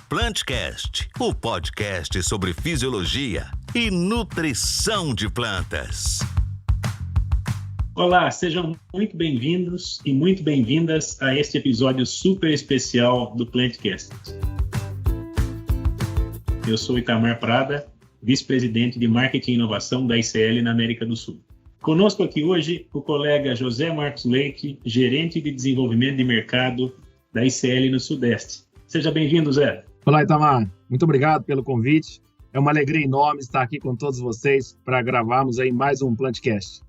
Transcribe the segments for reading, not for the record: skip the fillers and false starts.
Plantcast, o podcast sobre fisiologia e nutrição de plantas. Olá, sejam muito bem-vindos e muito bem-vindas a este episódio super especial do Plantcast. Eu sou Itamar Prada, vice-presidente de Marketing e Inovação da ICL na América do Sul. Conosco aqui hoje o colega José Marcos Leite, gerente de desenvolvimento de mercado da ICL no Sudeste. Seja bem-vindo, Zé. Olá, Itamar. Muito obrigado pelo convite. É uma alegria enorme estar aqui com todos vocês para gravarmos aí mais um Plantcast.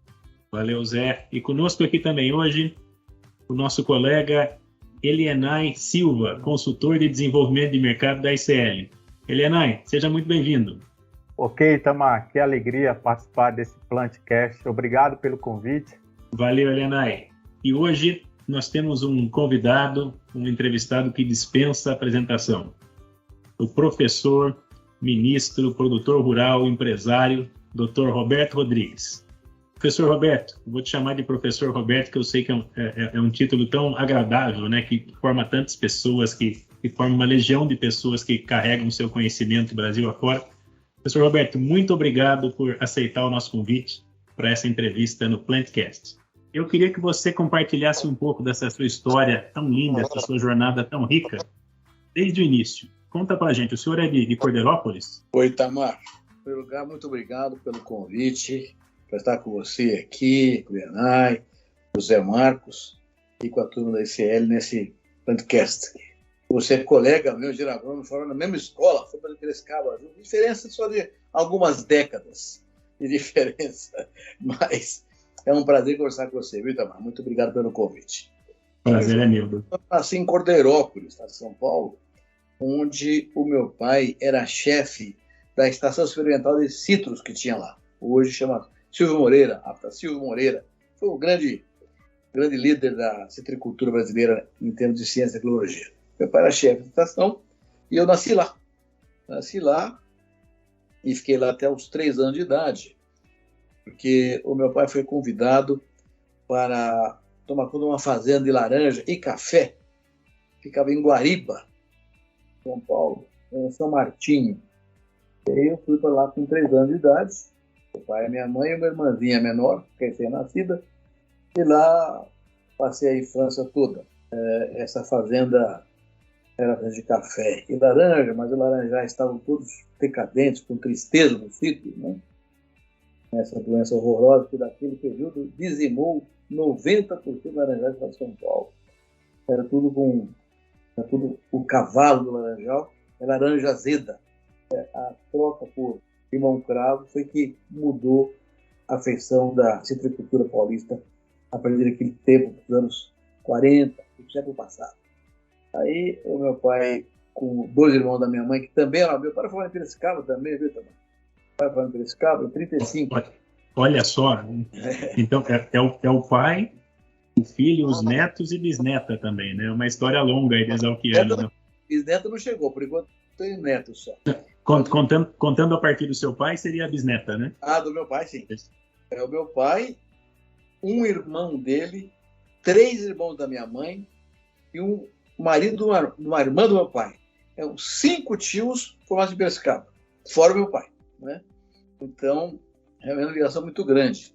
Valeu, Zé. E conosco aqui também hoje o nosso colega Elienay Silva, consultor de desenvolvimento de mercado da ICL. Elienay, seja muito bem-vindo. Ok, Itamar, que alegria participar desse Plantcast. Obrigado pelo convite. Valeu, Elienay. E hoje nós temos um convidado, um entrevistado que dispensa apresentação. O professor, ministro, produtor rural, empresário, Dr. Roberto Rodrigues. Professor Roberto, vou te chamar de professor Roberto, que eu sei que é um título tão agradável, né, que forma tantas pessoas, que forma uma legião de pessoas que carregam o seu conhecimento Brasil afora. Professor Roberto, muito obrigado por aceitar o nosso convite para essa entrevista no Plantcast. Eu queria que você compartilhasse um pouco dessa sua história tão linda, essa sua jornada tão rica, desde o início. Conta pra gente, o senhor é de Cordeirópolis? Oi, Itamar. Em primeiro lugar, muito obrigado pelo convite para estar com você aqui, com o Elienay, com o Zé Marcos e com a turma da ICL nesse Plantcast. Você é colega meu de agrônomo, foram na mesma escola, foi para Piracicaba. Diferença só de algumas décadas de diferença, mas é um prazer conversar com você, viu, Itamar? Muito obrigado pelo convite. Prazer é meu. Eu nasci em Cordeirópolis, estado de São Paulo, onde o meu pai era chefe da estação experimental de citros que tinha lá. Hoje chama Silvio Moreira, Silvio Moreira. Foi um grande líder da citricultura brasileira em termos de ciência e tecnologia. Meu pai era chefe da estação e eu nasci lá. Nasci lá e fiquei lá até os 3 anos de idade, porque o meu pai foi convidado para tomar conta de uma fazenda de laranja e café. Ficava em Guariba, São Paulo, em São Martinho. E aí eu fui para lá com 3 anos de idade. Meu pai, minha mãe e uma irmãzinha menor, recém-nascida. E lá passei a infância toda. Essa fazenda era de café e laranja, mas os laranjais estavam todos decadentes, com tristeza no sítio, né? Essa doença horrorosa que naquele período dizimou 90% dos laranjais para São Paulo. Era tudo o cavalo do laranjal, é laranja azeda. A troca por limão cravo foi que mudou a feição da citricultura paulista a partir daquele tempo, dos anos 40, do século passado. Aí o meu pai, com 2 irmãos da minha mãe, que também era meu pai, foi em Piracicaba também, viu, também? Pai foi em Piracicaba, em 35. Olha só, então é o pai, o filho, os netos e bisneta também, né? Uma história longa aí de Exalquiano. Né? Bisneta não chegou, por enquanto tenho neto só. Contando a partir do seu pai, seria a bisneta, né? Ah, do meu pai, sim. É o meu pai, um irmão dele, 3 irmãos da minha mãe e um marido de uma irmã do meu pai. 5 tios formados em Piracicaba, fora o meu pai, né? Então, é uma ligação muito grande.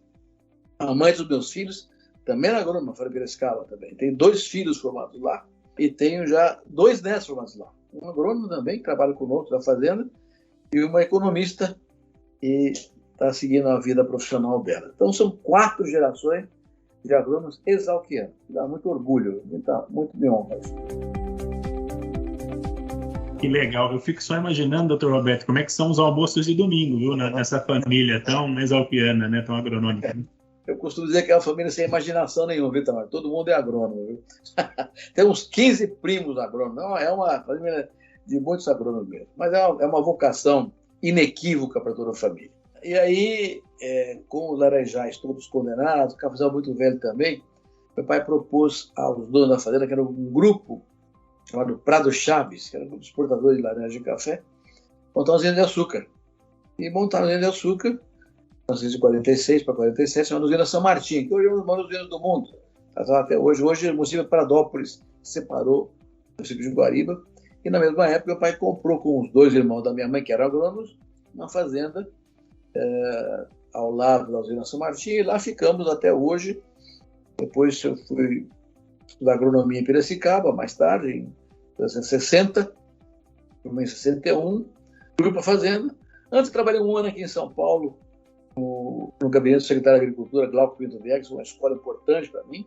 A mãe dos meus filhos também era agrônoma, fora de Piracicaba também. Tenho 2 filhos formados lá e tenho já 2 netos formados lá. Um agrônomo também, que trabalha conosco na fazenda, e uma economista que está seguindo a vida profissional dela. Então, são 4 gerações de agrônomos exalquianos. Dá muito orgulho, muito me honra. Que legal. Eu fico só imaginando, doutor Roberto, como é que são os almoços de domingo, viu? Nessa família tão exalquiana, né? Tão agronômica. Eu costumo dizer que é uma família sem imaginação nenhuma, viu, Tamar? Todo mundo é agrônomo, viu? Tem uns 15 primos agrônomos. Não, é uma família de muitos agrônomos mesmo. Mas é uma vocação inequívoca para toda a família. E aí, com os laranjais todos condenados, o cafezal muito velho também, meu pai propôs aos donos da fazenda, que era um grupo chamado Prado Chaves, que era um grupo de exportadores de laranja e café, montar uma usina de açúcar. E montaram a usina de açúcar, 1946 para 47, uma usina São Martinho, que hoje é uma das maiores usinas do mundo. Até hoje. Hoje o município de Pradópolis se separou do município de Guariba E na mesma época, meu pai comprou com os 2 irmãos da minha mãe, que eram agrônomos, uma fazenda ao lado da usina São Martim, e lá ficamos até hoje. Depois eu fui estudar agronomia em Piracicaba, mais tarde, em 1960, em 61, fui para a fazenda. Antes trabalhei um ano aqui em São Paulo, no gabinete do secretário de Agricultura, Glauco Pinto Viegas, uma escola importante para mim.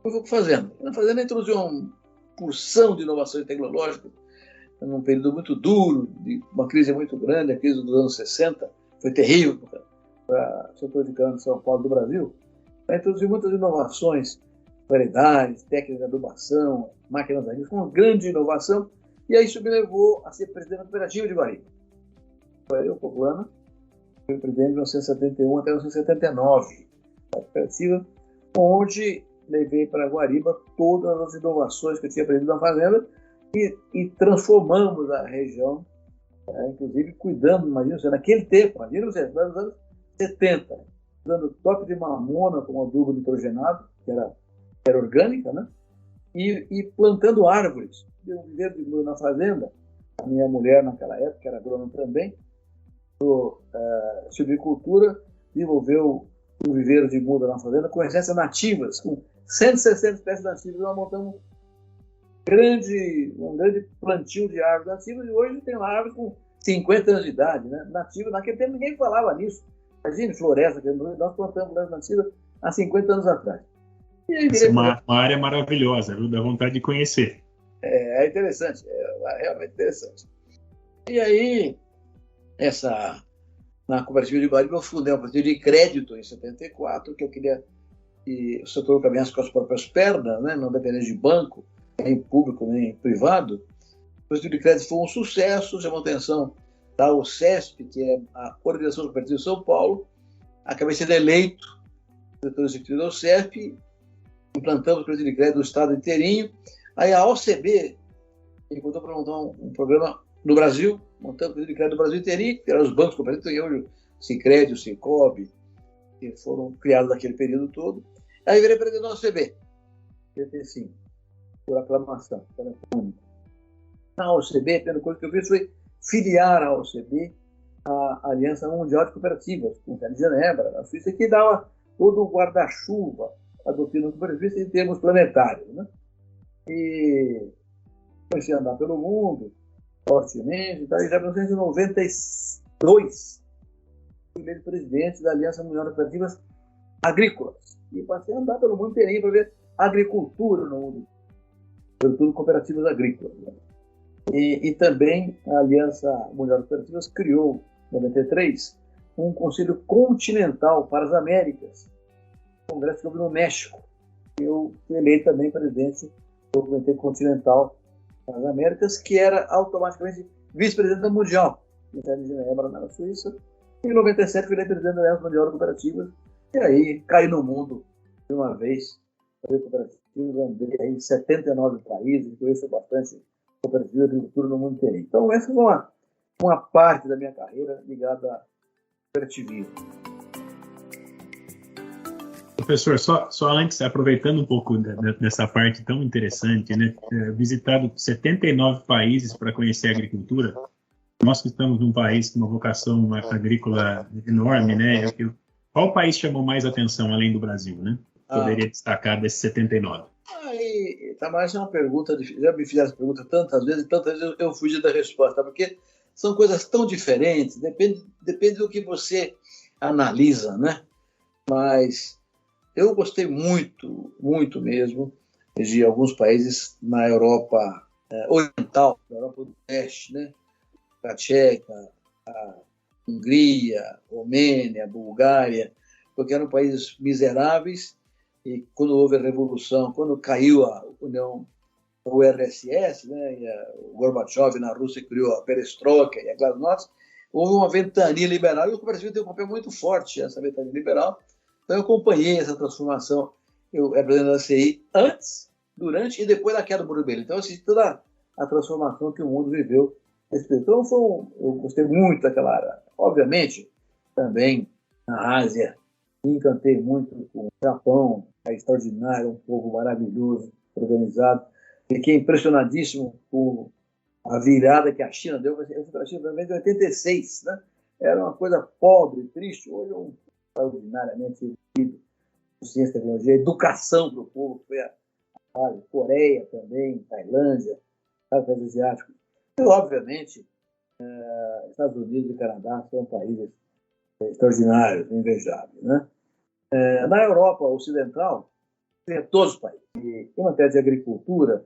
Eu fui para a fazenda. Na fazenda introduziu uma porção de inovações tecnológicas, num período muito duro, de uma crise muito grande, a crise dos anos 60, foi terrível para o setor de cana de São Paulo do Brasil. Introduziu muitas inovações, variedades, técnicas de adubação, máquinas agrícolas, uma grande inovação, e aí isso me levou a ser presidente da cooperativa de Guariba. Eu, Poblana, fui presidente de 1971 até 1979, da cooperativa, onde levei para Guariba todas as inovações que eu tinha aprendido na fazenda e transformamos a região, inclusive cuidando, imagina você, naquele tempo, imagina você, nos anos 70, usando toque de mamona como adubo nitrogenado, que era orgânica, né? E plantando árvores. Eu vivia na fazenda, a minha mulher naquela época, era agrônoma também, silvicultura, desenvolveu um viveiro de muda na fazenda com essências nativas, com 160 espécies nativas. Nós montamos um grande plantio de árvores nativas, e hoje tem lá árvores com 50 anos de idade, né? Nativa, naquele tempo ninguém falava nisso. Imagina, floresta, nós plantamos floresta nativa há 50 anos atrás. E aí, Essa é uma área maravilhosa, viu? Dá vontade de conhecer. É interessante, é realmente interessante. E aí, na cooperativa de Guariba, eu fundei uma cooperativa de crédito em 74, que eu queria que o setor caminhasse com as próprias pernas, né? Não dependesse de banco, nem público, nem privado. A cooperativa de crédito foi um sucesso, chamou a atenção da OCESP, que é a Organização Cooperativa de São Paulo. Acabei sendo eleito diretor executivo da OCESP, implantamos o crédito de crédito do estado inteirinho. Aí a OCB me contou para montar um programa no Brasil, montando o crédito de crédito do Brasil inteirinho, que eram os bancos cooperativos, e hoje o Sicredi, o Sicob, que foram criados naquele período todo. Aí virei presidente da OCB, PT5, por aclamação. Na OCB, a primeira coisa que eu fiz foi filiar a OCB à Aliança Mundial de Cooperativas, com sede em Genebra, na Suíça, que dava todo o guarda-chuva à doutrina cooperativista em termos planetários, né? E comecei a andar pelo mundo, fortemente, e já em 1992, fui eleito presidente da Aliança Mundial de Cooperativas Agrícolas. E passei a andar pelo mundo inteirinho para ver agricultura no mundo, sobretudo cooperativas agrícolas, né? E também a Aliança Mundial de Cooperativas criou, em 93, um Conselho Continental para as Américas, um congresso que houve no México. Eu fui eleito também presidente do Comitê Continental das Américas, que era automaticamente vice-presidente da Mundial, em Genebra, na Suíça. E em 97 fui eleito presidente da Aliança Mundial de Cooperativas, e aí caí no mundo de uma vez. Andei em 79 países, conheço bastante cooperativa e agricultura no mundo inteiro. Então, essa foi uma parte da minha carreira ligada ao cooperativismo. Professor, só antes, aproveitando um pouco dessa parte tão interessante, né? Visitado 79 países para conhecer a agricultura. Nós que estamos num país com uma vocação agrícola enorme, né? Qual país chamou mais atenção além do Brasil, né? Poderia destacar desses 79. Aí, Tamás, é uma pergunta difícil. Já me fizeram essa pergunta tantas vezes eu fugi da resposta, porque são coisas tão diferentes, depende do que você analisa, né? Mas eu gostei muito, muito mesmo de alguns países na Europa Oriental, na Europa do Leste, né? A Tcheca, a Hungria, a Romênia, a Bulgária, porque eram países miseráveis. E quando houve a Revolução, quando caiu a União, o RSS, né, e o Gorbachev na Rússia criou a Perestroika e a Glasnost, houve uma ventania liberal, e o cooperativismo tem um papel muito forte nessa ventania liberal. Então eu acompanhei essa transformação. Eu era presidente da CI antes, durante e depois da queda do Muro de Berlim. Então eu assisti toda a transformação que o mundo viveu. Então eu gostei muito daquela área. Obviamente, também na Ásia, me encantei muito com o Japão, é extraordinário, um povo maravilhoso, organizado. Fiquei impressionadíssimo com a virada que a China deu, eu fui para a China em 86, né? Era uma coisa pobre, triste. Hoje é um extraordinariamente evoluído, ciência, tecnologia, educação para o povo, foi a Coreia também, Tailândia, países asiáticos. E, obviamente, Estados Unidos e Canadá são países extraordinários, invejáveis, né? Na Europa Ocidental, tem todos os países. E, em matéria de agricultura,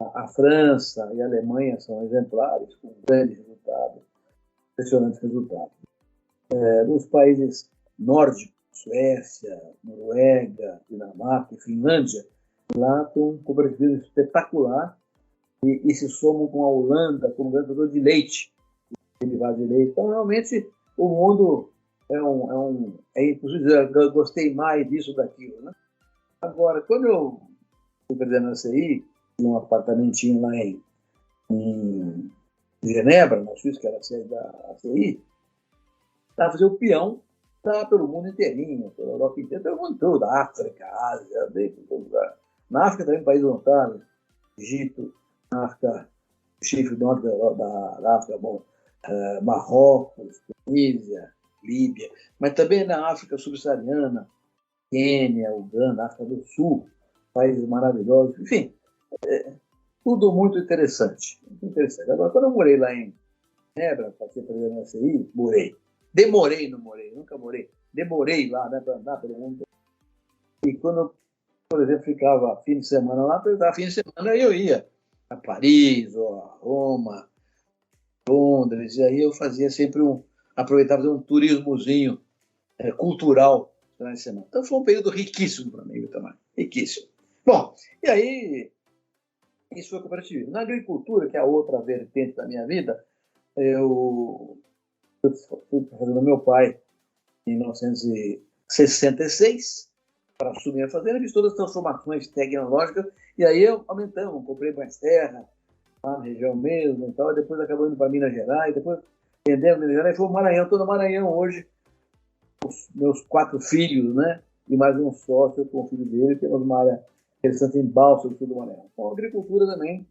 a França e a Alemanha são exemplares, com grandes resultados, impressionantes resultados. Nos países nórdicos, Suécia, Noruega, Dinamarca e Finlândia, lá tem um cooperativismo espetacular e se somam com a Holanda como grande produtor de leite, derivado de leite. Então, realmente, o mundo eu gostei mais disso daquilo, né? Agora, quando eu fui presidente da CI, num apartamentinho lá em Genebra, na Suíça, que era a sede da CI, estava fazendo o peão pelo mundo inteirinho, pela Europa inteira, pelo mundo todo, África, Ásia, todo lugar. Na África também, países notáveis, Egito, na África, Chifre do Norte da África, Marrocos, Tunísia, Líbia, mas também na África subsaariana, Quênia, Uganda, África do Sul, países maravilhosos, enfim, tudo muito interessante. Muito interessante. Agora, quando eu morei lá em Genebra, passei para a CI, demorei, nunca morei, demorei lá, né, para andar pelo mundo. E quando eu, por exemplo, ficava fim de semana lá, fim de semana eu ia a Paris, ou a Roma, Londres, e aí eu fazia sempre aproveitava fazer um turismozinho cultural durante a semana. Então foi um período riquíssimo para mim também, riquíssimo. Bom, e aí isso foi cooperativismo. Na agricultura, que é a outra vertente da minha vida, eu fui fazendo meu pai em 1966 para assumir a fazenda, fiz todas as transformações tecnológicas e aí eu aumentamos, comprei mais terra lá na região mesmo e tal, e depois acabou indo para Minas Gerais, depois vendendo Minas Gerais, foi o Maranhão, estou no Maranhão hoje, os meus 4 filhos, né, e mais um sócio com o filho dele, temos uma área interessante em Balsas do sul do Maranhão. Então a agricultura também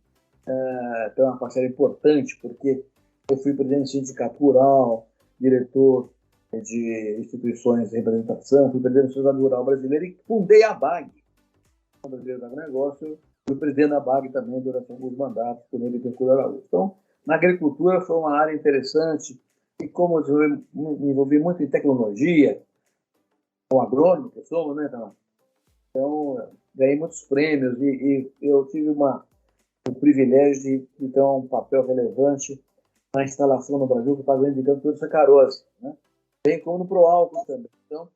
tem uma parcela importante, porque eu fui presidente do sindicato rural, diretor de instituições de representação, fui presidente da Sociedade Rural Brasileira e fundei a BAG, a Brasileira do Agronegócio, fui presidente da BAG também durante alguns mandatos, com ele e com Araújo. Então, na agricultura foi uma área interessante e como eu me envolvi muito em tecnologia, com agrônomo, que eu sou, né, então ganhei muitos prêmios e eu tive o privilégio de ter um papel relevante na instalação no Brasil que faz o indicador de sacarose, né? Bem como no Proálcool também. Então,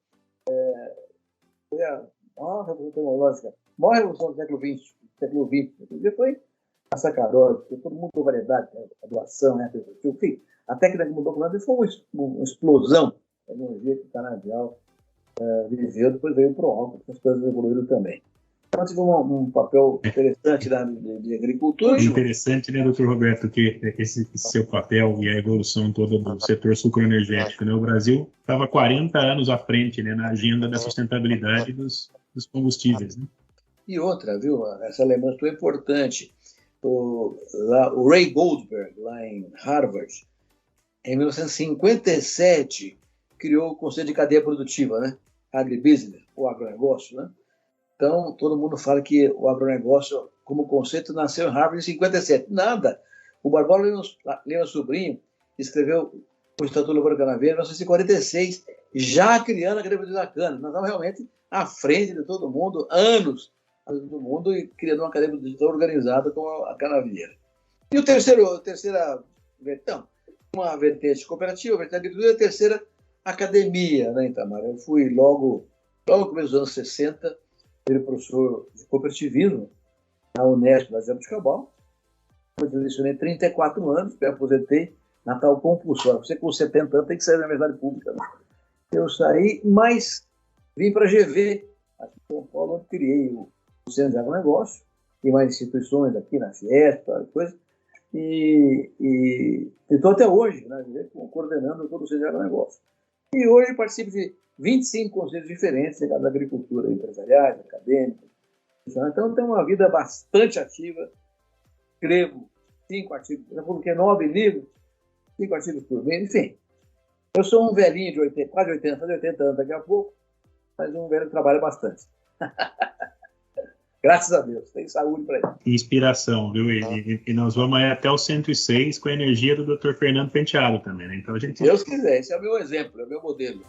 foi a maior revolução tecnológica, a maior revolução do século XX. Foi a sacarose, porque todo mundo com variedade, a doação, enfim, a técnica que mudou para foi uma explosão da tecnologia que o Canavial viveu, depois veio o Proálcool, as coisas evoluíram também. Então, tive um papel interessante de agricultura. É interessante, né, doutor Roberto, que esse seu papel e a evolução toda do setor sucroenergético, né? O Brasil estava 40 anos à frente, né, na agenda da sustentabilidade dos combustíveis, né? E outra, viu, essa lembrança foi importante. O Ray Goldberg, lá em Harvard, em 1957, criou o Conselho de Cadeia Produtiva, né? Agribusiness, o agronegócio, né? Então, todo mundo fala que o agronegócio, como conceito, nasceu em Harvard em 57. Nada. O Barbosa Lima Sobrinho escreveu o Estatuto Lavoura Canaveira em 1946, já criando a cadeia da cana. Nós estamos realmente à frente de todo mundo, anos do mundo, e criando uma cadeia produtiva organizada como a canavieira. E a terceira vertente, uma vertente cooperativa, a vertente agricultura, e a terceira, academia, né, Itamar? Eu fui logo no começo dos anos 60, ele professor de cooperativismo na Unesp, da Jabuticabal. Eu lecionei 34 anos, me aposentei na tal compulsória. Você com 70 anos tem que sair da universidade pública. Né? Eu saí, mas vim para a GV, aqui em São Paulo, onde criei o Centro de Agronegócio, e mais instituições aqui na Fiesp, coisa, e estou até hoje, né, coordenando todo o Centro de Agronegócio. E hoje participo de 25 conselhos diferentes ligados à agricultura, empresariais, acadêmicos. Então, tem uma vida bastante ativa. Escrevo 5 artigos, já publiquei 9 livros, 5 artigos por mês, enfim. Eu sou um velhinho de 80, quase 80 anos daqui a pouco, mas um velho que trabalha bastante. Graças a Deus, tem saúde para ele. Inspiração, viu? E nós vamos aí até o 106 com a energia do Dr. Fernando Penteado também, né? Então a gente... Deus quiser, esse é o meu exemplo, é o meu modelo.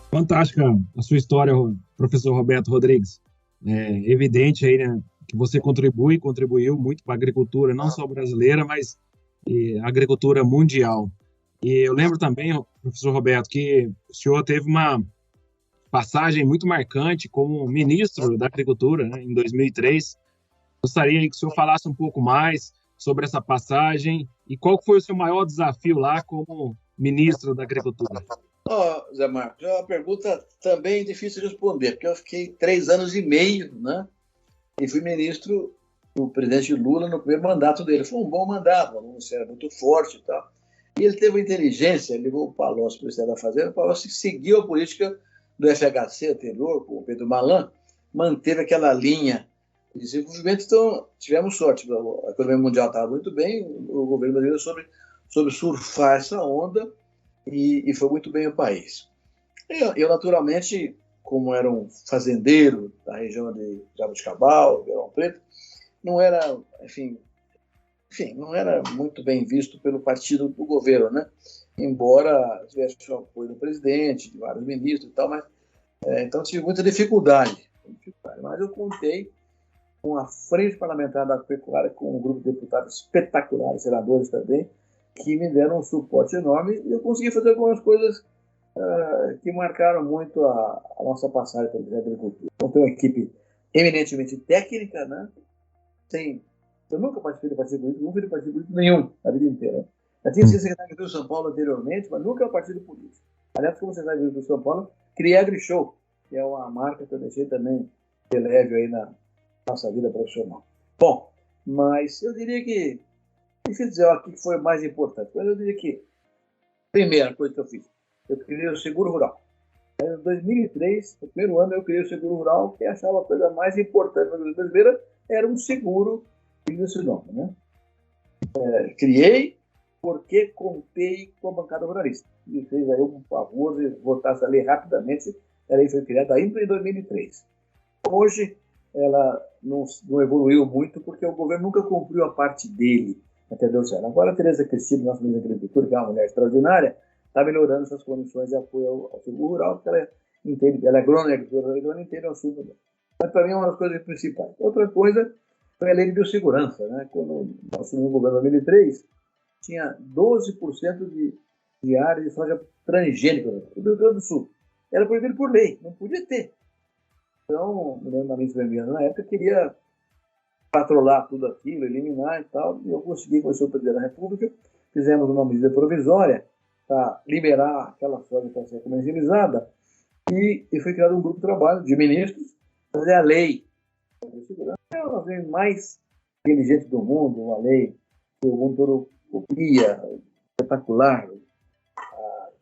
Fantástica a sua história, professor Roberto Rodrigues. É evidente aí, né, que você contribuiu muito para a agricultura, não só brasileira, mas a agricultura mundial. E eu lembro também, professor Roberto, que o senhor teve uma passagem muito marcante como ministro da Agricultura, né, em 2003. Gostaria que o senhor falasse um pouco mais sobre essa passagem e qual foi o seu maior desafio lá como ministro da Agricultura. Zé Marcos, é uma pergunta também difícil de responder, porque eu fiquei 3 anos e meio, né? E fui ministro do presidente Lula no primeiro mandato dele. Foi um bom mandato, um ministério muito forte e tal. E ele teve a inteligência, ele levou o Palocci para o Ministério da Fazenda, o Palocci seguiu a política do FHC anterior, com o Pedro Malan, manteve aquela linha de desenvolvimento, então tivemos sorte. A economia mundial estava muito bem, o governo brasileiro soube surfar essa onda e foi muito bem o país. Eu, naturalmente, como era um fazendeiro da região de Jabuticabal, Ribeirão Preto, não era, enfim, não era muito bem visto pelo partido do governo, né? Embora tivesse o apoio do presidente, de vários ministros e tal, mas então tive muita dificuldade. Mas eu contei com a Frente Parlamentar da Pecuária, com um grupo de deputados espetaculares, senadores também, que me deram um suporte enorme e eu consegui fazer algumas coisas que marcaram muito a nossa passagem pela agricultura. Então, tem uma equipe eminentemente técnica, né? Eu nunca participei de partido político, nunca fui de partido político nenhum, a vida inteira. Já tinha sido secretário de São Paulo anteriormente, mas nunca partido político. Aliás, como secretário de São Paulo, criei a AgriShow, que é uma marca que eu deixei também de leve aí na nossa vida profissional. Bom, mas eu diria que, difícil dizer o que foi mais importante, mas eu diria que, primeira coisa que eu fiz, eu criei o Seguro Rural. Em 2003, no primeiro ano, eu criei o Seguro Rural, que achava a coisa mais importante para a brasileira era um seguro desse nome, né? Criei porque contei com a bancada ruralista. Me fez aí um favor de votar essa lei rapidamente. A lei foi criada ainda em 2003. Hoje, ela não evoluiu muito porque o governo nunca cumpriu a parte dele. Entendeu? Agora, a Tereza Cristina, nossa ministra da Agricultura, que é uma mulher extraordinária, está melhorando essas condições de apoio ao seguro rural, porque ela entende, ela é agrônoma, ela entende o assunto dela. Mas, para mim, é uma das coisas principais. Outra coisa foi a lei de biossegurança, né? Quando nós assumimos o governo em 2003, tinha 12% de área de soja transgênica no Rio Grande do Sul. Era proibido por lei, não podia ter. Então, me lembro da ministra Vermelha, na época, queria patrolar tudo aquilo, eliminar e tal, e eu consegui, com o senhor presidente da República, fizemos uma medida provisória para liberar aquela soja que ia ser comercializada, e foi criado um grupo de trabalho de ministros para fazer a lei de segurança. É a lei mais inteligente do mundo, uma lei que o mundo todo copia, espetacular,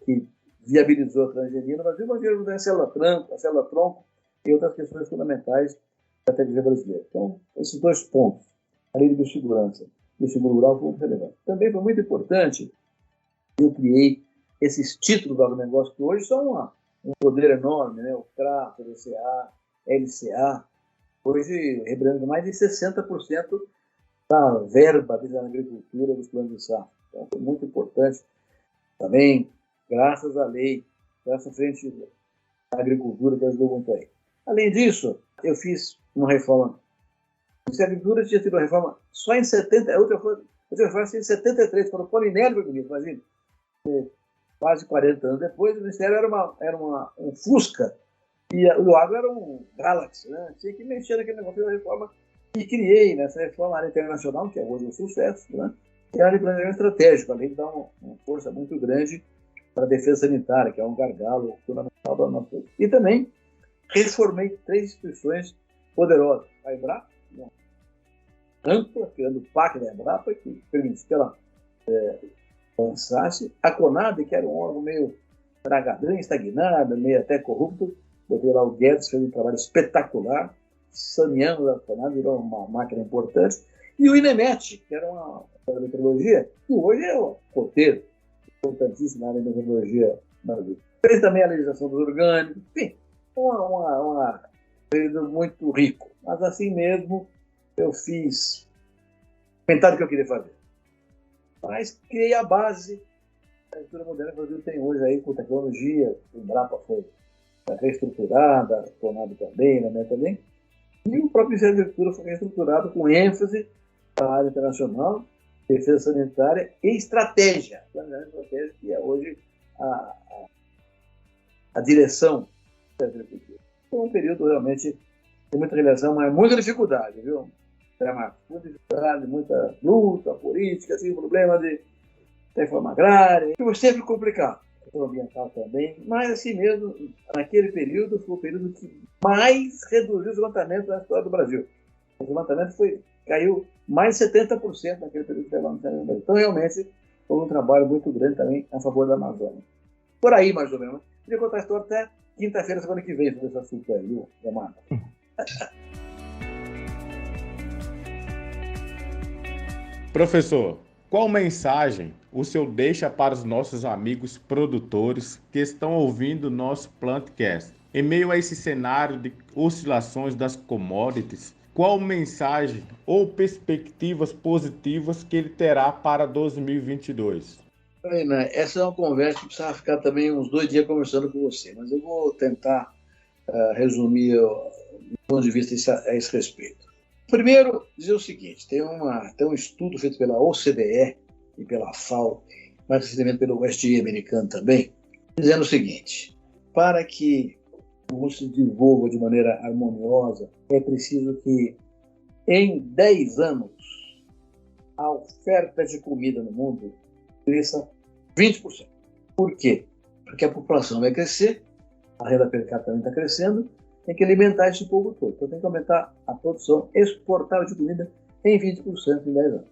que viabilizou a transgenia no Brasil, mas viabilizou a célula-tronco e outras questões fundamentais da tecnologia brasileira. Então, esses 2 pontos, a lei de biossegurança e o seguro rural, foram muito relevantes. Também foi muito importante, eu criei esses títulos do agronegócio que hoje são um poder enorme, né? O CRA, o LCA, LCA, hoje representa mais de 60% da verba da agricultura dos planos de safra. Então, foi muito importante também, graças à lei, graças à frente da agricultura que ajudou muito aí. Além disso, eu fiz uma reforma. A agricultura tinha tido uma reforma só em 70, a outra reforma em 73, quando o Polinelli foi ministro, imagina. Quase 40 anos depois, o Ministério era um Fusca e o agro era um Galaxy, né? Tinha que mexer naquele negócio da reforma e criei nessa reforma a área internacional, que é hoje um sucesso, né? E a área de planejamento estratégico, além de dar uma força muito grande para a defesa sanitária, que é um gargalo fundamental da nossa. E também reformei 3 instituições poderosas. A Embrapa, ampla, criando o PAC da Embrapa, que permitiu que ela avançasse. A CONAB, que era um órgão meio tragadão, estagnado, meio até corrupto. Botei lá o Guedes, fez um trabalho espetacular, saneamos a FUNAI, virou uma máquina importante, e o INEMET, que era uma meteorologia, que hoje é o roteiro, importantíssimo na área de meteorologia no Brasil. Fez também a legislação dos orgânicos, enfim, um período muito rico. Mas assim mesmo, eu fiz metade do que eu queria fazer. Mas criei a base da agricultura moderna que o Brasil tem hoje aí, com tecnologia, o Embrapa foi reestruturada, a FUNAI também, né, também. E o próprio Ministério da Agricultura foi reestruturado com ênfase para a área internacional, defesa sanitária e estratégia. Planejamento estratégico, que é hoje a direção da agricultura. Foi um período realmente de muita realização, mas muita dificuldade, viu? Muita dificuldade, muita luta política, assim, problema de reforma agrária. Foi sempre complicado. Ambiental também, mas assim mesmo, naquele período foi o período que mais reduziu o desmatamento na história do Brasil. O desmatamento caiu mais de 70% naquele período que teve no Brasil. Então, realmente, foi um trabalho muito grande também a favor da Amazônia. Por aí, mais ou menos. Queria contar a história até quinta-feira, semana que vem, sobre esse assunto aí, viu, Marco? Professor, qual mensagem o senhor deixa para os nossos amigos produtores que estão ouvindo o nosso Plantcast? Em meio a esse cenário de oscilações das commodities, qual mensagem ou perspectivas positivas que ele terá para 2022? Ana, essa é uma conversa que precisava ficar também uns 2 dias conversando com você, mas eu vou tentar resumir o ponto de vista a esse respeito. Primeiro, dizer o seguinte, tem um estudo feito pela OCDE e pela FAO, mais recentemente pelo USDA americano também, dizendo o seguinte: para que o mundo se desenvolva de maneira harmoniosa, é preciso que em 10 anos a oferta de comida no mundo cresça 20%. Por quê? Porque a população vai crescer, a renda per capita também está crescendo, tem que alimentar esse povo todo. Então tem que aumentar a produção exportável de comida em 20% em 10 anos.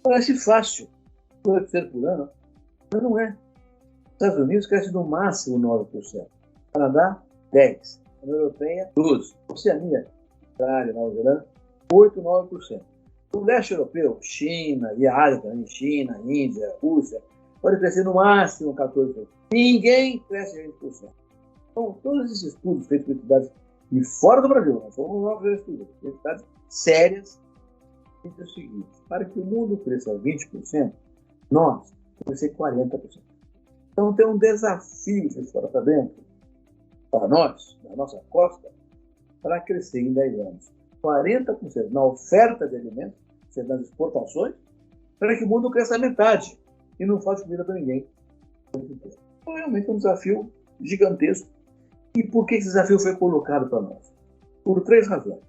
Parece fácil, 2% por ano, mas não é. Os Estados Unidos cresce no máximo 9%. Canadá, 10%. A União Europeia, 12%. Oceania, Austrália, Nova Zelândia, 8%, 9%. O leste europeu, China e a Ásia também, China, Índia, Rússia, pode crescer no máximo 14%. Ninguém cresce 20%. Então, todos esses estudos feitos por entidades de fora do Brasil, nós somos novos estudos, entidades sérias, dizem o seguinte: para que o mundo cresça 20%, nós temos que crescer 40%. Então, tem um desafio de fora para dentro, para nós, na nossa costa, para crescer em 10 anos 40% na oferta de alimentos, seja nas exportações, para que o mundo cresça a metade e não falte comida para ninguém. Então, realmente é um desafio gigantesco. E por que esse desafio foi colocado para nós? Por 3 razões.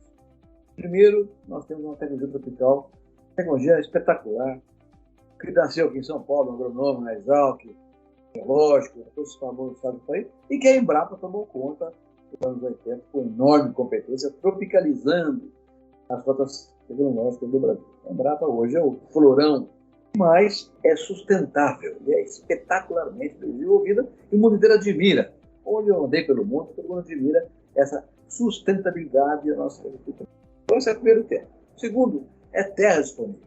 Primeiro, nós temos uma tecnologia tropical, tecnologia espetacular, que nasceu aqui em São Paulo, no agronômico, na Exalc, biológico, todos os famosos estados do país, e que a Embrapa tomou conta nos anos 80 com enorme competência, tropicalizando as rotas tecnológicas do Brasil. A Embrapa hoje é o florão, mas é sustentável e é espetacularmente desenvolvida e o mundo inteiro admira. Onde eu andei pelo mundo, todo mundo admira essa sustentabilidade da nossa agricultura. Então, esse é o primeiro tema. O segundo é terra disponível.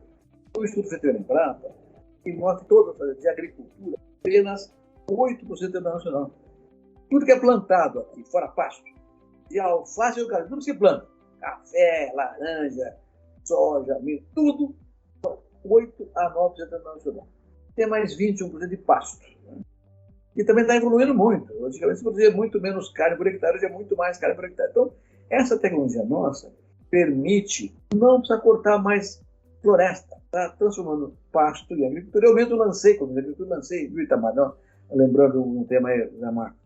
O estudo feito pela Embrapa, que mostra que toda a de agricultura, apenas 8% é nacional. Tudo que é plantado aqui, fora pasto, de alface e eucalipto, tudo se planta. Café, laranja, soja, milho, tudo, 8 a 9% é nacional. Tem mais 21% de pasto. E também está evoluindo muito. Antigamente se produzia muito menos carne por hectare, hoje é muito mais carne por hectare. Então, essa tecnologia nossa permite não precisar cortar mais floresta. Está transformando pasto em agricultura. Eu mesmo lancei, como agricultura, viu, Itamar? Lembrando um tema aí, Zé Marco.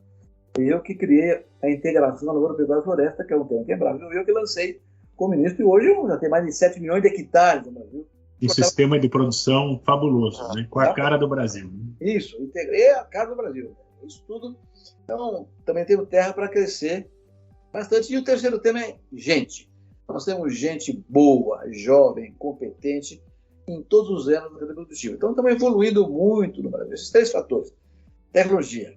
Eu que criei a integração da lavoura pecuária floresta, que é um tema quebrado. Eu que lancei como ministro, e hoje já tem mais de 7 milhões de hectares no Brasil. Um sistema de produção fabuloso, né? Com a cara do Brasil. Né? Isso, integrei a cara do Brasil. Isso tudo. Então, também temos terra para crescer bastante. E o terceiro tema é gente. Nós temos gente boa, jovem, competente em todos os anos da cadeia produtiva. Então, estamos evoluindo muito no Brasil. Esses 3 fatores: tecnologia,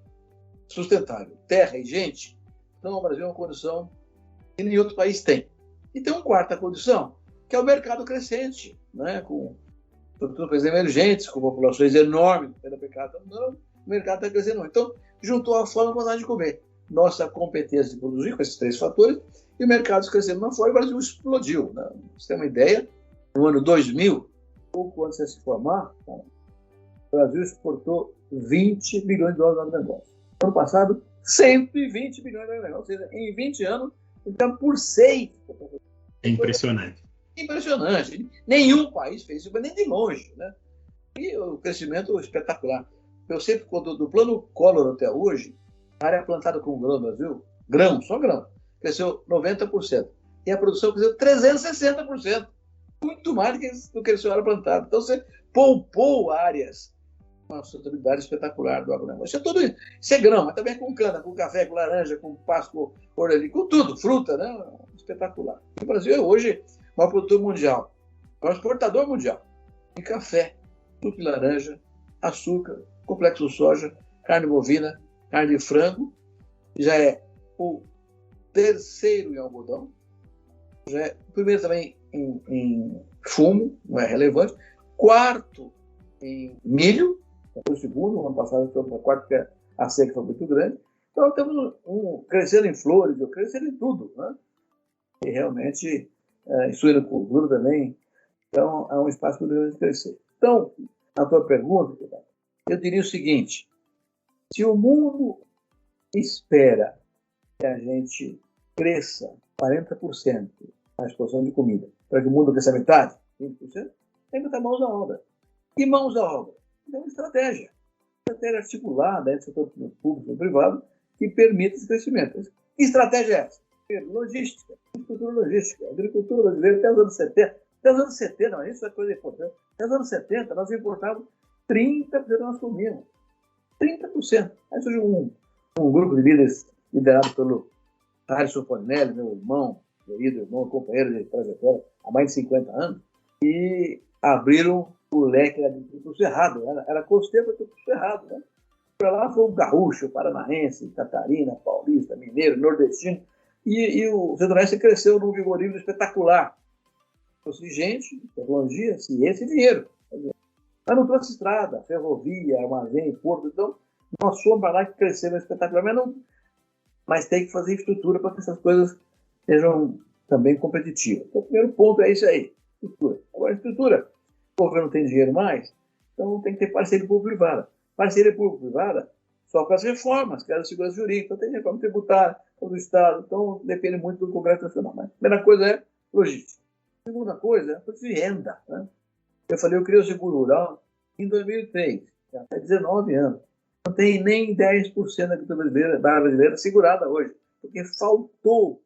sustentável, terra e gente. Então, o Brasil é uma condição que nenhum outro país tem. E tem uma quarta condição, que é o mercado crescente, né? Sobretudo países emergentes, com populações enormes, pela mercado, não, o mercado está crescendo. Então, juntou a fome com a vontade de comer. Nossa competência de produzir com esses 3 fatores, e o mercado crescendo na fora, o Brasil explodiu. Né? Você tem uma ideia, no ano 2000, pouco antes de se formar, tá? O Brasil exportou 20 bilhões de dólares no negócio. No ano passado, 120 bilhões de dólares. Ou seja, em 20 anos, estamos por 6. É impressionante. Impressionante. Nenhum país fez isso, mas nem de longe. Né? E o crescimento espetacular. Eu sempre, do plano Collor até hoje, a área plantada com grão no Brasil, só grão, cresceu 90%. E a produção cresceu 360%. Muito mais do que cresceu a área plantada. Então, você poupou áreas com uma sustentabilidade espetacular do agronegócio. Isso é grão, mas também com cana, com café, com laranja, com pasto, com orelha, com tudo, fruta, né? Espetacular. O Brasil é hoje o maior produtor mundial, o maior exportador mundial de café, suco de laranja, açúcar, complexo soja, carne bovina, carne de frango, já é o 3º em algodão, já é o 1º também em fumo, não é relevante, 4º em milho, foi o 2º, no ano passado foi para 4º, porque a seca foi muito grande. Então temos crescendo em flores, crescendo em tudo, né? E realmente, suinocultura também, então é um espaço para o crescer. Então, a tua pergunta, eu diria o seguinte: se o mundo espera que a gente cresça 40% na exportação de comida, para que o mundo cresça metade, 20%, tem que botar mãos à obra. E mãos à obra? É uma estratégia articulada entre o setor público e o privado que permita esse crescimento. Que estratégia é essa? Logística, estrutura logística. A agricultura brasileira, até os anos 70, mas isso é coisa importante, até os anos 70, nós importávamos 30% da nossa comida. 30%. Aí surgiu um grupo de líderes liderado pelo Harrison Fornelli, meu irmão, companheiro de trajetória há mais de 50 anos, e abriram o leque do Cerrado. Era costeiro, mas do Cerrado. Né? Para lá foi o gaúcho, paranaense, catarina, paulista, mineiro, nordestino, e o Centro-Oeste cresceu num vigorismo espetacular. Trouxe gente, tecnologia, ciência e dinheiro. Mas não trouxe estrada, ferrovia, armazém, porto. Então, nós fomos para lá que cresceu espetacular, mas tem que fazer estrutura para que essas coisas sejam também competitivas. Então, o primeiro ponto é isso aí, estrutura. Agora, estrutura, o governo não tem dinheiro mais, então tem que ter parceria público-privada. Parceria público-privada só com as reformas, que é a segurança jurídica, então tem reforma tributária, do Estado, então depende muito do Congresso Nacional. Mas a primeira coisa é logística. A segunda coisa é renda. Né? Eu falei, eu criei o seguro rural em 2003, já faz 19 anos. Não tem nem 10% da agricultura brasileira segurada hoje, porque faltou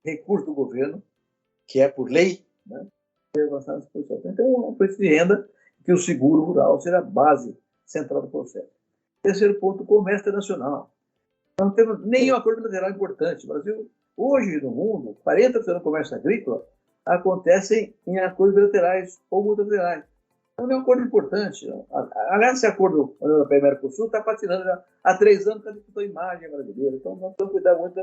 recurso do governo, que é por lei, né? Então, um preço de renda que o seguro rural seja a base central do processo. Terceiro ponto, o comércio internacional. Não temos nenhum acordo bilateral importante. O Brasil, hoje no mundo, 40% do comércio agrícola acontecem em acordos bilaterais ou multilaterais. Então, não é um acordo importante. Aliás, esse acordo União Europeia e Mercosul está patinando já há 3 anos, está disputando a imagem brasileira. Então, nós temos que cuidar muito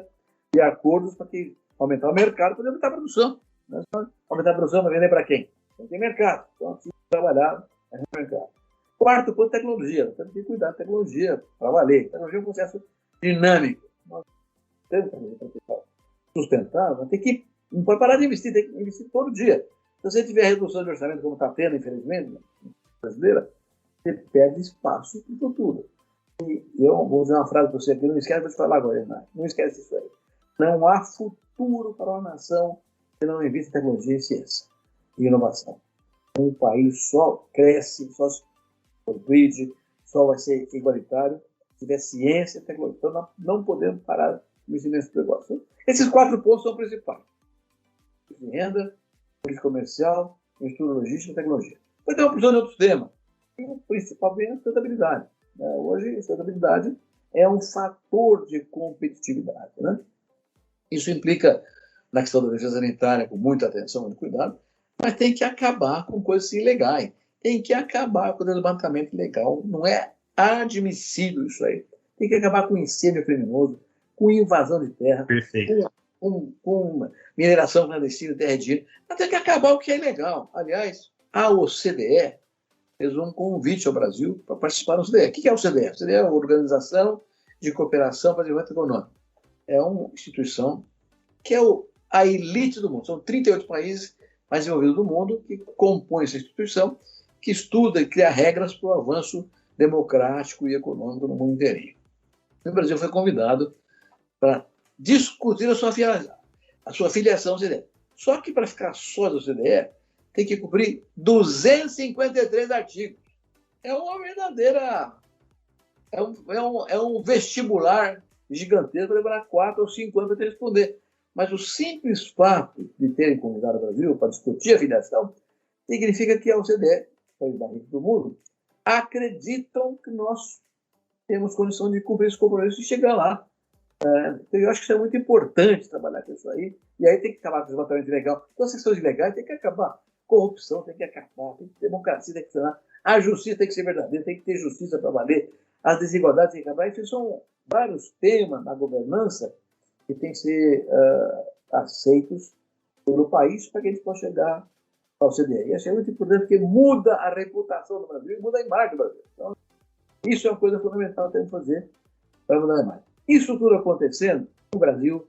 de acordos para que aumentar o mercado, para aumentar a produção. Né? Aumentar a produção vai vender para quem? Não tem mercado. Então, assim, trabalhar no mercado. Quarto ponto, tecnologia. Temos que cuidar da tecnologia para valer. A tecnologia é um processo dinâmico. Nós temos que sustentável, mas não pode parar de investir, tem que investir todo dia. Se você tiver redução de orçamento, como está tendo, infelizmente, na brasileira, você perde espaço para o futuro. E eu vou dizer uma frase para você aqui, não esquece, vou te falar agora, Renato. Não esquece isso aí. Não há futuro para uma nação que não investe em tecnologia e ciência e inovação. Um país só cresce, só se progride, só vai ser igualitário se tiver ciência e tecnologia. Então, nós não podemos parar de investir nesse negócio. Esses 4 pontos são principais. Renda, política comercial, estrutura logística e tecnologia. Mas tem uma porção de outros temas. E o principal é a sustentabilidade. Hoje, a sustentabilidade é um fator de competitividade. Né? Isso implica na questão da defesa sanitária, com muita atenção, muito cuidado, mas tem que acabar com coisas ilegais. Tem que acabar com o desmatamento ilegal. Não é admissível isso aí. Tem que acabar com incêndio criminoso, com invasão de terra, Perfeito. com mineração clandestina, terra indígena. Mas tem que acabar o que é ilegal. Aliás, a OCDE fez um convite ao Brasil para participar da OCDE. O que é a OCDE? A OCDE é a Organização de Cooperação para o Desenvolvimento Econômico. É uma instituição que é a elite do mundo. São 38 países mais desenvolvidos do mundo que compõem essa instituição, que estuda e cria regras para o avanço democrático e econômico no mundo inteirinho. O Brasil foi convidado para discutir a sua filiação à OCDE. Só que para ficar só da OCDE, tem que cumprir 253 artigos. É uma verdadeira... É um vestibular gigantesco para levar 4 ou 5 anos para responder. Mas o simples fato de terem convidado o Brasil para discutir a filiação significa que a OCDE, país mais rico do mundo, acreditam que nós temos condição de cumprir esse compromisso e chegar lá. Então, eu acho que isso é muito importante trabalhar com isso aí. E aí tem que acabar com o desmatamento ilegal. Todas as questões ilegais tem que acabar. Corrupção tem que acabar. Democracia tem que funcionar. A justiça tem que ser verdadeira. Tem que ter justiça para valer. As desigualdades têm que acabar. Esses são vários temas na governança que têm que ser aceitos pelo país para que a gente possa chegar ao OCDE. E isso é muito importante porque muda a reputação do Brasil e muda a imagem do Brasil. Então, isso é uma coisa fundamental que temos que fazer para mudar a imagem. Isso tudo acontecendo, o Brasil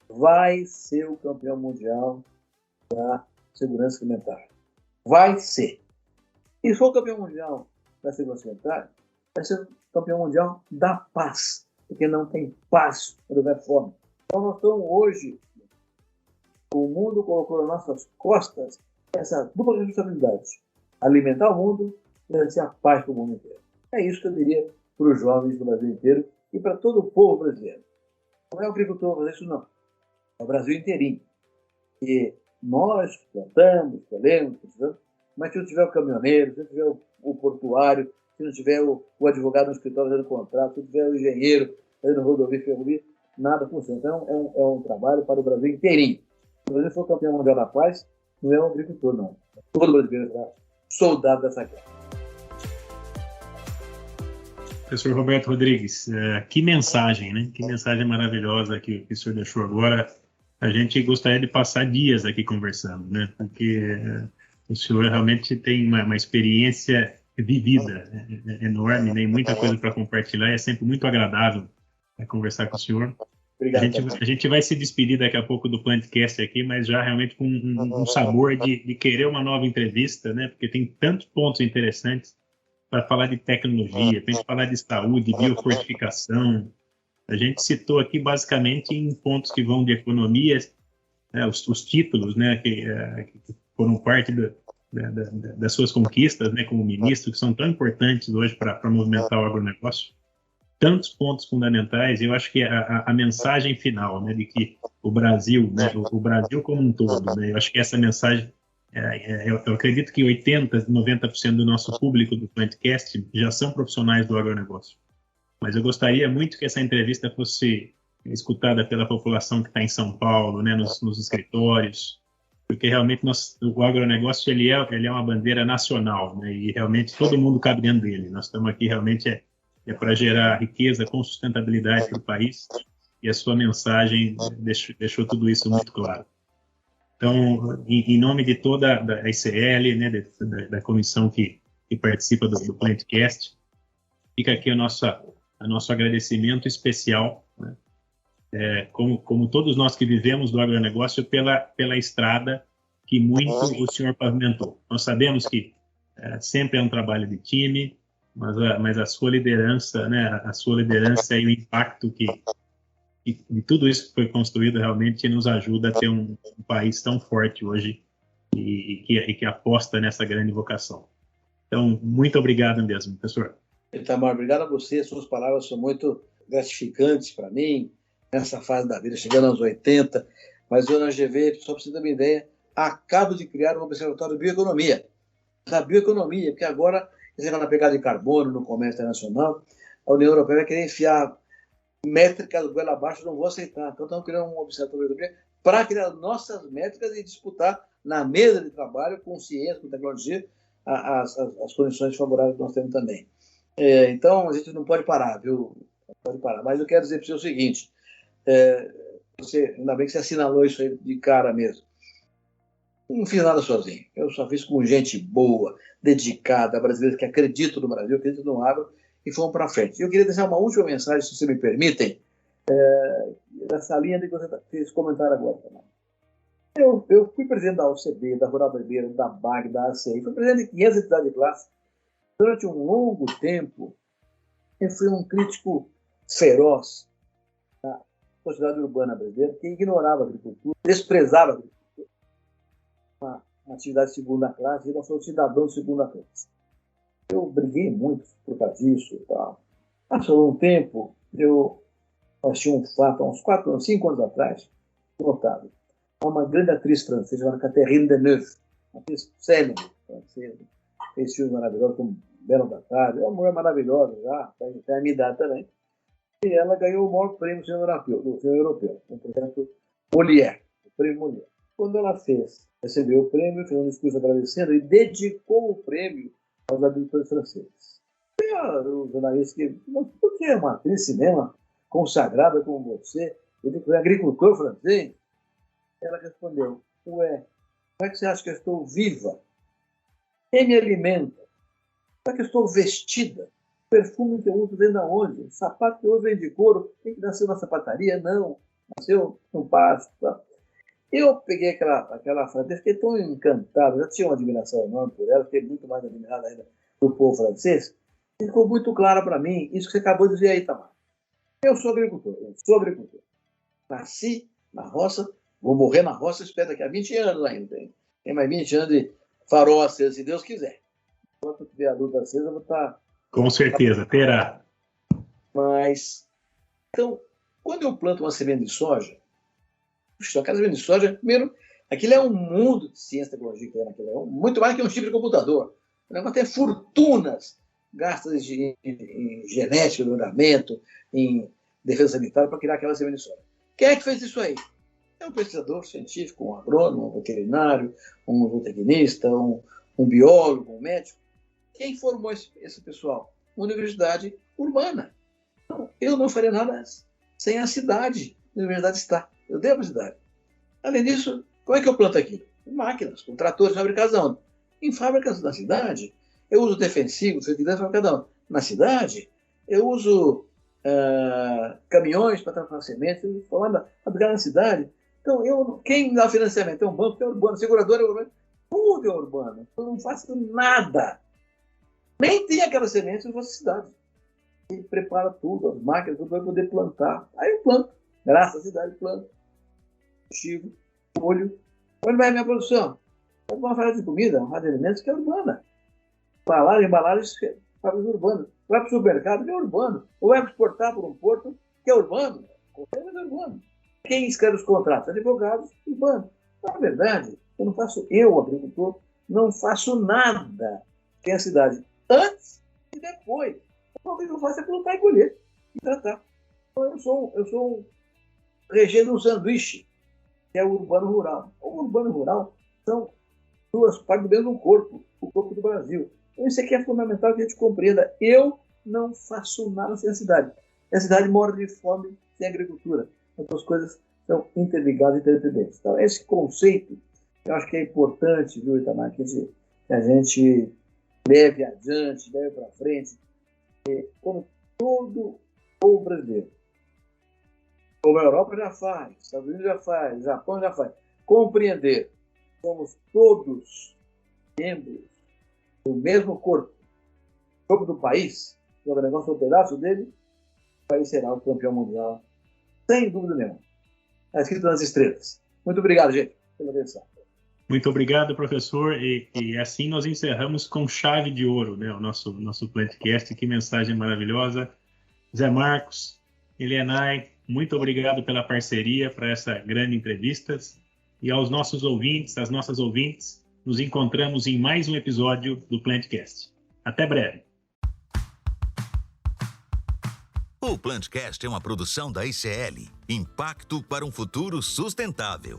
vai ser o campeão mundial da segurança alimentar. Vai ser. E se for o campeão mundial da segurança alimentar, vai ser o campeão mundial da paz, porque não tem paz quando houver fome. Então nós estamos hoje, o mundo colocou nas nossas costas essa dupla responsabilidade, alimentar o mundo e garantir a paz para o mundo inteiro. É isso que eu diria para os jovens do Brasil inteiro e para todo o povo brasileiro. Não é o agricultor fazer isso, não. É o Brasil inteirinho. E nós plantamos, colhemos, precisamos, mas se não tiver o caminhoneiro, se não tiver o portuário, se não tiver o advogado no escritório fazendo contrato, se não tiver o engenheiro fazendo rodovia e ferrovia, nada funciona. Então é um trabalho para o Brasil inteirinho. Se o Brasil for campeão mundial da paz, não é um agricultor, não. Todo brasileiro será soldado dessa guerra. Professor Roberto Rodrigues, que mensagem, né? Que mensagem maravilhosa que o senhor deixou agora. A gente gostaria de passar dias aqui conversando, né? Porque o senhor realmente tem uma experiência vivida enorme, tem muita coisa para compartilhar, é sempre muito agradável conversar com o senhor. Obrigado, a gente vai se despedir daqui a pouco do Plantcast aqui, mas já realmente com um sabor de querer uma nova entrevista, né? Porque tem tantos pontos interessantes para falar de tecnologia, para falar de saúde, biofortificação. A gente citou aqui basicamente em pontos que vão de economia, né, os títulos, né, que foram parte das suas conquistas, né, como ministro, que são tão importantes hoje para movimentar o agronegócio. Tantos pontos fundamentais. Eu acho que a mensagem final, né, de que o Brasil, né, o Brasil como um todo, né, eu acho que essa mensagem, eu acredito que 80%, 90% do nosso público do Plantcast já são profissionais do agronegócio. Mas eu gostaria muito que essa entrevista fosse escutada pela população que está em São Paulo, né, nos escritórios, porque realmente o agronegócio ele é uma bandeira nacional, né, e realmente todo mundo cabe dentro dele. Nós estamos aqui realmente para gerar riqueza com sustentabilidade para o país, e a sua mensagem deixou tudo isso muito claro. Então, em nome de toda a ICL, né, da comissão que participa do Plantcast, fica aqui o nosso agradecimento especial, né, como todos nós que vivemos do agronegócio, pela estrada que muito o senhor pavimentou. Nós sabemos que sempre é um trabalho de time, mas a sua liderança, né, e o impacto de tudo isso que foi construído realmente nos ajuda a ter um país tão forte hoje e que aposta nessa grande vocação. Então, muito obrigado mesmo, professor. Itamar, obrigado a você. Suas palavras são muito gratificantes para mim, nessa fase da vida, chegando aos 80. Mas eu, na GV, só para você ter uma ideia, acabo de criar um observatório de bioeconomia. Da bioeconomia, porque agora, na pegada de carbono no comércio internacional, a União Europeia vai querer enfiar métricas do goela abaixo, não vou aceitar. Então, estamos criando um observatório de bioeconomia para criar nossas métricas e disputar na mesa de trabalho, com ciência, com tecnologia, as condições favoráveis que nós temos também. Então, a gente não pode parar, viu? Não pode parar. Mas eu quero dizer para você o seguinte, Ainda bem que você assinalou isso aí de cara mesmo. Não fiz nada sozinho. Eu só fiz com gente boa, dedicada, brasileiros que acreditam no Brasil, acreditam no agro e fomos para frente. Eu queria deixar uma última mensagem, se vocês me permitem, nessa linha de que você fez comentário agora também. Eu fui presidente da OCB, da Rural Brasileira, da BAG, da ACI, fui presidente de 500 entidades de classe. Durante um longo tempo, eu fui um crítico feroz da sociedade urbana brasileira, que ignorava a agricultura, desprezava a agricultura. Uma atividade de segunda classe, e eu sou cidadão de segunda classe. Eu briguei muito por causa disso e tal. Passou um tempo, eu achei um fato, há uns 5 anos atrás, notável. Uma grande atriz francesa, chamada Catherine Deneuve, uma atriz célebre francesa, fez filmes maravilhosos como Bela da Tarde, é uma mulher maravilhosa já, tem a minha idade também. E ela ganhou o maior prêmio do cinema europeu, um projeto Molière, o prêmio Molière. Quando ela recebeu o prêmio, fez um discurso agradecendo e dedicou o prêmio aos agricultores franceses. E o jornalista que, por que uma atriz de cinema consagrada como você, agricultor francês? Ela respondeu, como é que você acha que eu estou viva? Quem me alimenta? Como é que eu estou vestida? O perfume que eu uso vem de onde? O sapato que eu uso vem de couro? Tem que nascer na sapataria? Não. Nasceu no pasto. Tá? Eu peguei aquela frase, fiquei tão encantado, já tinha uma admiração enorme por ela, fiquei muito mais admirado ainda do povo francês, e ficou muito claro para mim isso que você acabou de dizer aí, Tamar. Eu sou agricultor. Nasci na roça, vou morrer na roça, espero daqui a 20 anos ainda. Tem mais 20 anos de farol aceso, se Deus quiser. Enquanto tiver a luta acesa, eu vou estar... Com certeza, terá. Mas, então, quando eu planto uma semente de soja, aquela semente de soja, primeiro, aquilo é um mundo de ciência e tecnologia que tem naquilo, é muito mais que um chip de computador. O negócio tem fortunas gastas em genética, melhoramento, em defesa sanitária para criar aquela semente de soja. Quem é que fez isso aí? É um pesquisador científico, um agrônomo, um veterinário, um zootecnista, um biólogo, um médico. Quem formou esse pessoal? Uma universidade urbana. Então, eu não faria nada sem a cidade. A universidade está. Eu devo a cidade. Além disso, como é que eu planto aquilo? Com máquinas, com tratores fabricados onde? Em fábricas da cidade. Eu uso defensivos, fertilizantes fabricados onde? Na cidade. Eu uso caminhões para transportar sementes, fabricados na cidade. Então, quem dá financiamento? É um banco, é urbano, seguradora é urbano, tudo é urbano. Eu não faço nada. Nem tem aquela semente na nossa cidade. Ele prepara tudo, as máquinas, tudo vai poder plantar. Aí eu planto. Graças à cidade, planto. Cultivo, molho. Onde vai a minha produção? Vai uma fábrica de comida, uma fábrica de alimentos que é urbana. Embalagens fábricas urbanas. Vai para o supermercado que é urbano. Ou vai exportar por um porto que é urbano. Qualquer coisa é urbano. Quem escreve os contratos? Advogados, urbanos. Na verdade, agricultor, não faço nada que a cidade antes e depois. O que eu faço é plantar e colher e tratar. Então, eu sou regendo um sanduíche, que é o urbano-rural. O urbano-rural são duas partes do mesmo corpo, o corpo do Brasil. Então, isso aqui é fundamental que a gente compreenda. Eu não faço nada sem a cidade. A cidade morre de fome sem agricultura. Então, as coisas são interligadas e interdependentes. Então, esse conceito, eu acho que é importante, viu, Itamar, que a gente leve adiante, leve para frente, como todo povo brasileiro. Como a Europa já faz, Estados Unidos já faz, Japão já faz. Compreender, somos todos membros do mesmo corpo do país, se o negócio é um pedaço dele, o país será o campeão mundial, sem dúvida nenhuma. Está escrito nas estrelas. Muito obrigado, gente, pela atenção. Muito obrigado, professor. E assim nós encerramos com chave de ouro, né, o nosso Plantcast. Que mensagem maravilhosa. Zé Marcos, Elianai, muito obrigado pela parceria para essa grande entrevista. E aos nossos ouvintes, às nossas ouvintes, nos encontramos em mais um episódio do Plantcast. Até breve. O Plantcast é uma produção da ICL, Impacto para um Futuro Sustentável.